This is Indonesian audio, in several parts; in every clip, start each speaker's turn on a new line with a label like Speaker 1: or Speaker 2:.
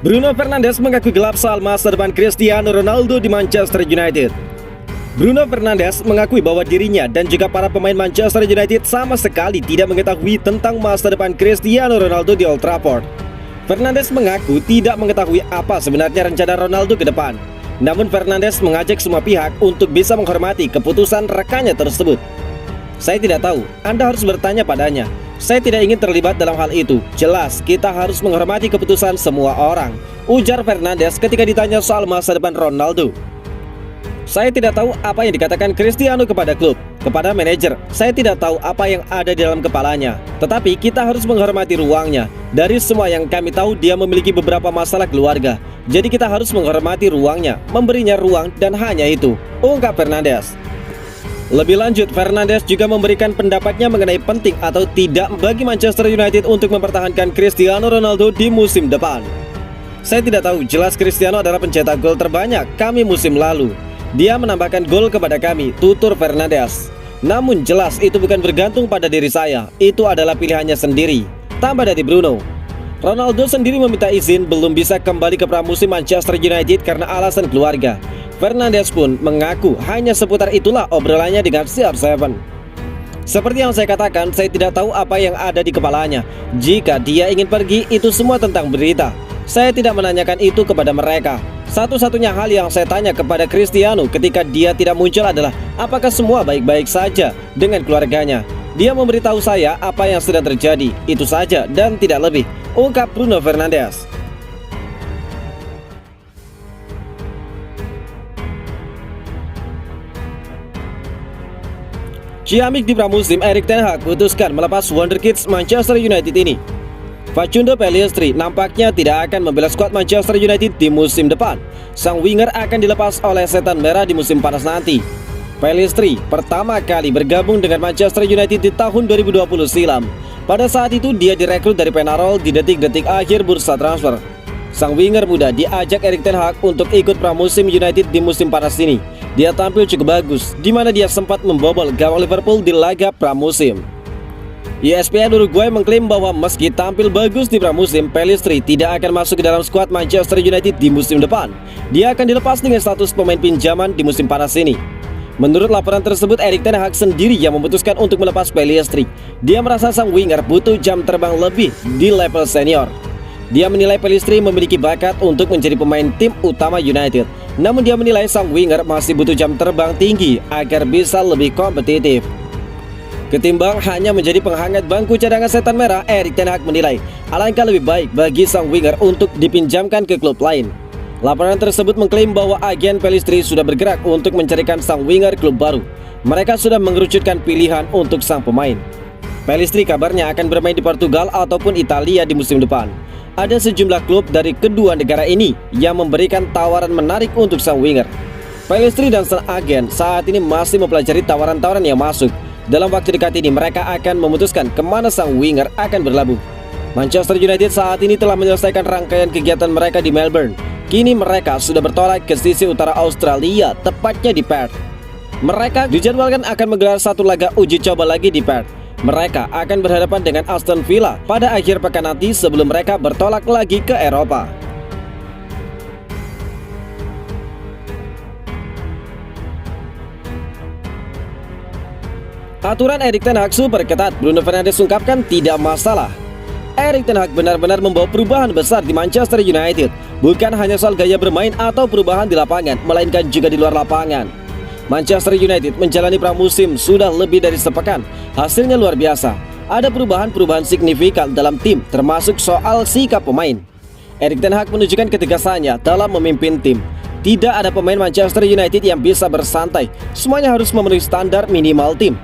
Speaker 1: Bruno Fernandes mengaku gelap soal masa depan Cristiano Ronaldo di Manchester United. Bruno Fernandes mengakui bahwa dirinya dan juga para pemain Manchester United sama sekali tidak mengetahui tentang masa depan Cristiano Ronaldo di Old Trafford. Fernandes mengaku tidak mengetahui apa sebenarnya rencana Ronaldo ke depan. Namun Fernandes mengajak semua pihak untuk bisa menghormati keputusan rekannya tersebut. Saya tidak tahu, Anda harus bertanya padanya. Saya tidak ingin terlibat dalam hal itu. Jelas, kita harus menghormati keputusan semua orang, ujar Fernandes ketika ditanya soal masa depan Ronaldo. Saya tidak tahu apa yang dikatakan Cristiano kepada klub, kepada manajer. Saya tidak tahu apa yang ada di dalam kepalanya. Tetapi kita harus menghormati ruangnya. Dari semua yang kami tahu, dia memiliki beberapa masalah keluarga. Jadi kita harus menghormati ruangnya, memberinya ruang, dan hanya itu, ungkap Fernandes. Lebih lanjut, Fernandes juga memberikan pendapatnya mengenai penting atau tidak bagi Manchester United untuk mempertahankan Cristiano Ronaldo di musim depan. Saya tidak tahu, jelas Cristiano adalah pencetak gol terbanyak kami musim lalu. Dia menambahkan gol kepada kami, tutur Fernandes. Namun jelas itu bukan bergantung pada diri saya, itu adalah pilihannya sendiri, tambah dari Bruno. Ronaldo sendiri meminta izin belum bisa kembali ke pramusim Manchester United karena alasan keluarga. Fernandes pun mengaku hanya seputar itulah obrolannya dengan CR7. Seperti yang saya katakan, saya tidak tahu apa yang ada di kepalanya. Jika dia ingin pergi, itu semua tentang berita. Saya tidak menanyakan itu kepada mereka. Satu-satunya hal yang saya tanya kepada Cristiano ketika dia tidak muncul adalah apakah semua baik-baik saja dengan keluarganya. Dia memberitahu saya apa yang sedang terjadi, itu saja dan tidak lebih, ungkap Bruno Fernandes. Ciamik di pramusim, Erik ten Hag putuskan melepas wonderkids Manchester United ini. Facundo Pellistri nampaknya tidak akan membela skuad Manchester United di musim depan. Sang winger akan dilepas oleh setan merah di musim panas nanti. Pellistri pertama kali bergabung dengan Manchester United di tahun 2020 silam. Pada saat itu dia direkrut dari Penarol di detik-detik akhir bursa transfer. Sang winger muda diajak Erik ten Hag untuk ikut pramusim United di musim panas ini. Dia tampil cukup bagus, di mana dia sempat membobol gawang Liverpool di laga pramusim. ESPN Uruguay mengklaim bahwa meski tampil bagus di pramusim, Pellistri tidak akan masuk ke dalam skuad Manchester United di musim depan. Dia akan dilepas dengan status pemain pinjaman di musim panas ini. Menurut laporan tersebut, Erik ten Hag sendiri yang memutuskan untuk melepas Pellistri. Dia merasa sang winger butuh jam terbang lebih di level senior. Dia menilai Pellistri memiliki bakat untuk menjadi pemain tim utama United. Namun dia menilai sang winger masih butuh jam terbang tinggi agar bisa lebih kompetitif. Ketimbang hanya menjadi penghangat bangku cadangan setan merah, Erik ten Hag menilai alangkah lebih baik bagi sang winger untuk dipinjamkan ke klub lain. Laporan tersebut mengklaim bahwa agen Pellistri sudah bergerak untuk mencarikan sang winger klub baru. Mereka sudah mengerucutkan pilihan untuk sang pemain. Pellistri kabarnya akan bermain di Portugal ataupun Italia di musim depan. Ada sejumlah klub dari kedua negara ini yang memberikan tawaran menarik untuk sang winger. Pellistri dan sang agen saat ini masih mempelajari tawaran-tawaran yang masuk. Dalam waktu dekat ini mereka akan memutuskan kemana sang winger akan berlabuh. Manchester United saat ini telah menyelesaikan rangkaian kegiatan mereka di Melbourne. Kini mereka sudah bertolak ke sisi utara Australia, tepatnya di Perth. Mereka dijadwalkan akan menggelar satu laga uji coba lagi di Perth. Mereka akan berhadapan dengan Aston Villa pada akhir pekan nanti sebelum mereka bertolak lagi ke Eropa. Aturan Erik ten Hag super ketat, Bruno Fernandes ungkapkan tidak masalah. Erik ten Hag benar-benar membawa perubahan besar di Manchester United. Bukan hanya soal gaya bermain atau perubahan di lapangan, melainkan juga di luar lapangan. Manchester United menjalani pramusim sudah lebih dari sepekan. Hasilnya luar biasa. Ada perubahan-perubahan signifikan dalam tim, termasuk soal sikap pemain. Erik ten Hag menunjukkan ketegasannya dalam memimpin tim. Tidak ada pemain Manchester United yang bisa bersantai. Semuanya harus memenuhi standar minimal tim.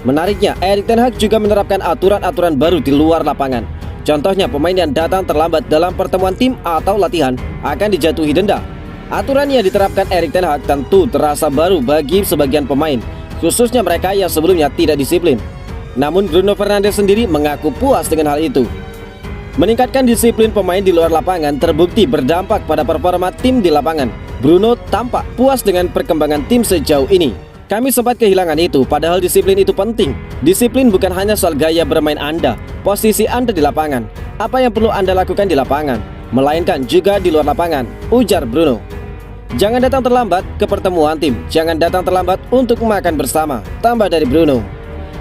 Speaker 1: Menariknya, Erik ten Hag juga menerapkan aturan-aturan baru di luar lapangan. Contohnya, pemain yang datang terlambat dalam pertemuan tim atau latihan akan dijatuhi denda. Aturan yang diterapkan Erik ten Hag tentu terasa baru bagi sebagian pemain, khususnya mereka yang sebelumnya tidak disiplin. Namun Bruno Fernandes sendiri mengaku puas dengan hal itu. Meningkatkan disiplin pemain di luar lapangan terbukti berdampak pada performa tim di lapangan. Bruno tampak puas dengan perkembangan tim sejauh ini. Kami sempat kehilangan itu, padahal disiplin itu penting. Disiplin bukan hanya soal gaya bermain Anda, posisi Anda di lapangan, apa yang perlu Anda lakukan di lapangan, melainkan juga di luar lapangan, ujar Bruno. Jangan datang terlambat ke pertemuan tim, jangan datang terlambat untuk makan bersama, tambah dari Bruno.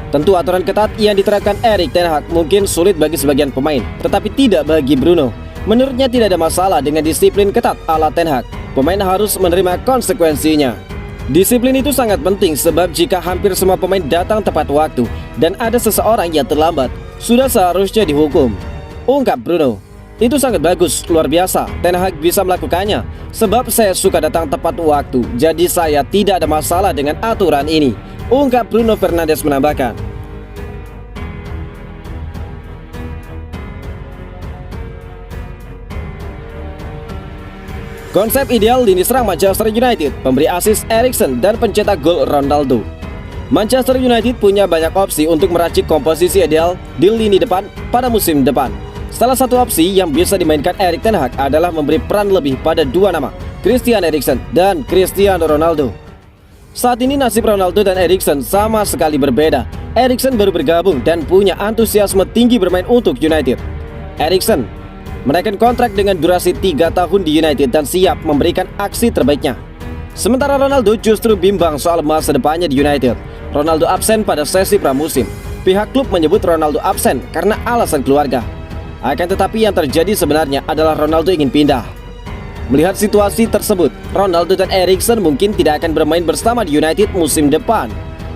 Speaker 1: Tentu aturan ketat yang diterapkan Erik ten Hag mungkin sulit bagi sebagian pemain, tetapi tidak bagi Bruno. Menurutnya tidak ada masalah dengan disiplin ketat ala ten Hag. Pemain harus menerima konsekuensinya. Disiplin itu sangat penting sebab jika hampir semua pemain datang tepat waktu dan ada seseorang yang terlambat, sudah seharusnya dihukum, ungkap Bruno. Itu sangat bagus, luar biasa. Ten Hag bisa melakukannya sebab saya suka datang tepat waktu, jadi saya tidak ada masalah dengan aturan ini, ungkap Bruno Fernandes menambahkan. Konsep ideal lini serang Manchester United, pemberi assist Eriksen dan pencetak gol Ronaldo. Manchester United punya banyak opsi untuk meracik komposisi ideal di lini depan pada musim depan. Salah satu opsi yang bisa dimainkan Erik ten Hag adalah memberi peran lebih pada dua nama, Christian Eriksen dan Cristiano Ronaldo. Saat ini nasib Ronaldo dan Eriksen sama sekali berbeda. Eriksen baru bergabung dan punya antusiasme tinggi bermain untuk United. Eriksen menaikkan kontrak dengan durasi 3 tahun di United dan siap memberikan aksi terbaiknya. Sementara Ronaldo justru bimbang soal masa depannya di United. Ronaldo absen pada sesi pramusim. Pihak klub menyebut Ronaldo absen karena alasan keluarga. Akan tetapi yang terjadi sebenarnya adalah Ronaldo ingin pindah. Melihat situasi tersebut, Ronaldo dan Eriksen mungkin tidak akan bermain bersama di United musim depan.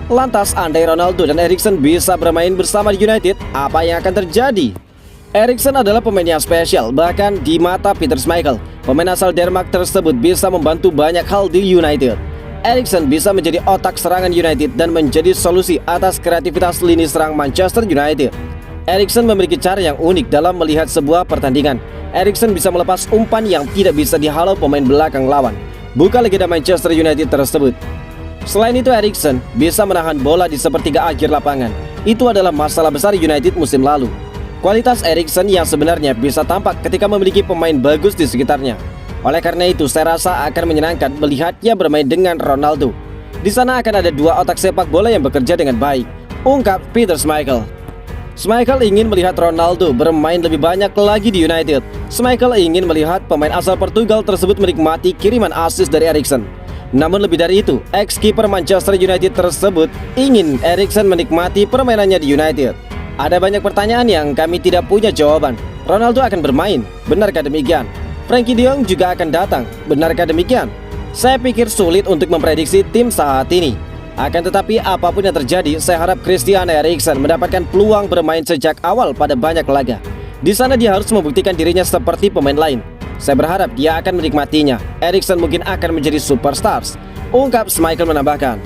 Speaker 1: Lantas andai Ronaldo dan Eriksen bisa bermain bersama di United, apa yang akan terjadi? Eriksen adalah pemain yang spesial, bahkan di mata Peter Schmeichel. Pemain asal Denmark tersebut bisa membantu banyak hal di United. Eriksen bisa menjadi otak serangan United dan menjadi solusi atas kreativitas lini serang Manchester United. Eriksen memiliki cara yang unik dalam melihat sebuah pertandingan. Eriksen bisa melepas umpan yang tidak bisa dihalau pemain belakang lawan, bukan legenda Manchester United tersebut. Selain itu, Eriksen bisa menahan bola di sepertiga akhir lapangan. Itu adalah masalah besar United musim lalu. Kualitas Eriksen yang sebenarnya bisa tampak ketika memiliki pemain bagus di sekitarnya. Oleh karena itu, saya rasa akan menyenangkan melihatnya bermain dengan Ronaldo. Di sana akan ada dua otak sepak bola yang bekerja dengan baik, ungkap Peter Schmeichel. Schmeichel ingin melihat Ronaldo bermain lebih banyak lagi di United. Schmeichel ingin melihat pemain asal Portugal tersebut menikmati kiriman assist dari Eriksen. Namun lebih dari itu, ex-kiper Manchester United tersebut ingin Eriksen menikmati permainannya di United. Ada banyak pertanyaan yang kami tidak punya jawaban. Ronaldo akan bermain, benarkah demikian? Frankie de Jong juga akan datang, benarkah demikian? Saya pikir sulit untuk memprediksi tim saat ini. Akan tetapi apapun yang terjadi, saya harap Christian Eriksen mendapatkan peluang bermain sejak awal pada banyak laga. Di sana dia harus membuktikan dirinya seperti pemain lain. Saya berharap dia akan menikmatinya. Eriksen mungkin akan menjadi superstars, ungkap Schmeichel menambahkan.